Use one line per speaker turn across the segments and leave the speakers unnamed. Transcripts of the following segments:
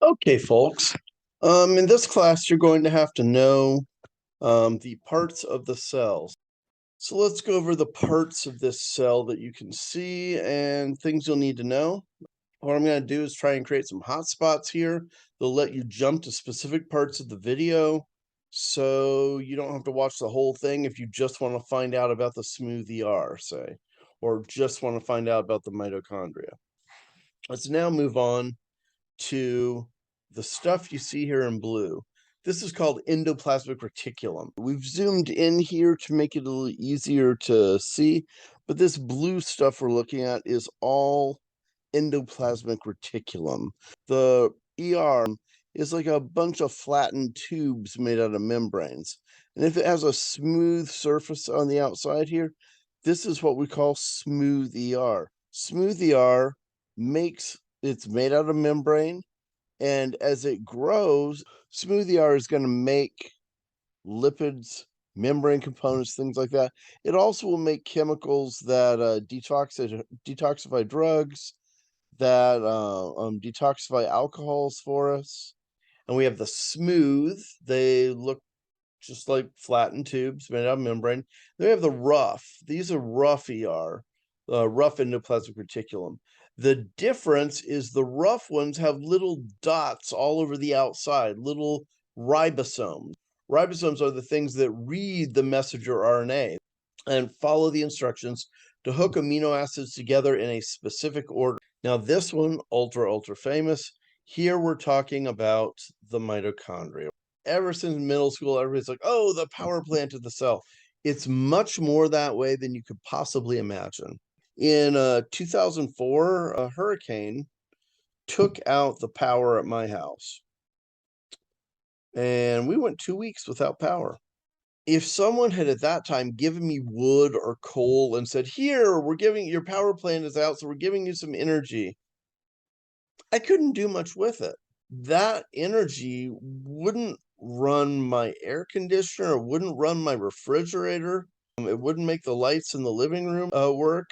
Okay, folks. In this class, you're going to have to know the parts of the cells. So let's go over the parts of this cell that you can see and things you'll need to know. What I'm going to do is try and create some hotspots here. They'll let you jump to specific parts of the video, so you don't have to watch the whole thing if you just want to find out about the smooth ER, say, or just want to find out about the mitochondria. Let's now move on to the stuff you see here in blue. This is called endoplasmic reticulum. We've zoomed in here to make it a little easier to see, but this blue stuff we're looking at is all endoplasmic reticulum. The ER is like a bunch of flattened tubes made out of membranes. And if it has a smooth surface on the outside here, this is what we call smooth ER. Smooth ER it's made out of membrane, and as it grows, smooth ER is going to make lipids, membrane components, things like that. It also will make chemicals that detoxify drugs, that detoxify alcohols for us. And we have the smooth. They look just like flattened tubes made out of membrane. Then we have the rough. These are rough ER, rough endoplasmic reticulum. The difference is the rough ones have little dots all over the outside, little ribosomes. Ribosomes are the things that read the messenger RNA and follow the instructions to hook amino acids together in a specific order. Now, this one, ultra famous. Here we're talking about the mitochondria. Ever since middle school, everybody's like, oh, the power plant of the cell. It's much more that way than you could possibly imagine. In 2004, a hurricane took out the power at my house, and we went 2 weeks without power. If someone had at that time given me wood or coal and said, here, your power plant is out, so we're giving you some energy, I couldn't do much with it. That energy wouldn't run my air conditioner, it wouldn't run my refrigerator, it wouldn't make the lights in the living room work.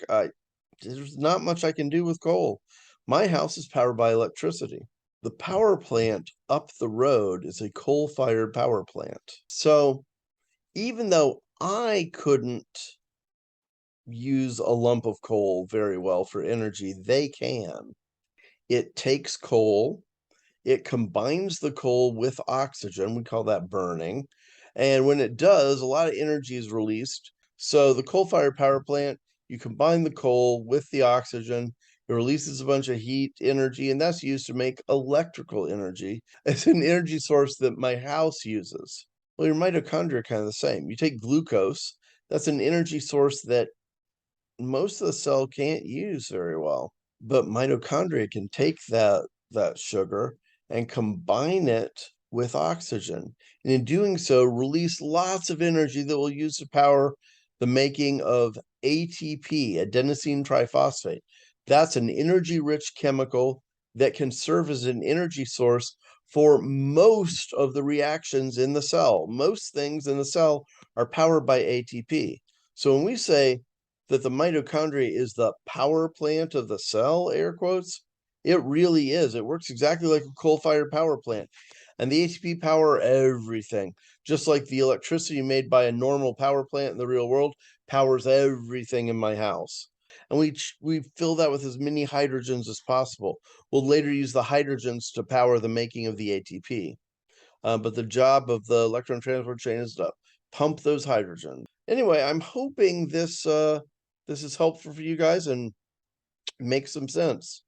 There's not much I can do with coal. My house is powered by electricity. The power plant up the road is a coal-fired power plant. So even though I couldn't use a lump of coal very well for energy, they can. It takes coal, it combines the coal with oxygen, we call that burning, and when it does, a lot of energy is released. So the coal-fired power plant, you combine the coal with the oxygen, it releases a bunch of heat energy, and that's used to make electrical energy. It's an energy source that my house uses. Well, your mitochondria are kind of the same. You take glucose, that's an energy source that most of the cell can't use very well. But mitochondria can take that sugar and combine it with oxygen. And in doing so, release lots of energy that will use to power the making of ATP, adenosine triphosphate. That's an energy-rich chemical that can serve as an energy source for most of the reactions in the cell. Most things in the cell are powered by ATP. So when we say that the mitochondria is the power plant of the cell, air quotes, it really is. It works exactly like a coal-fired power plant. And the ATP power everything. Just like the electricity made by a normal power plant in the real world powers everything in my house. And we fill that with as many hydrogens as possible. We'll later use the hydrogens to power the making of the ATP. But the job of the electron transport chain is to pump those hydrogens. Anyway, I'm hoping this is helpful for you guys and makes some sense.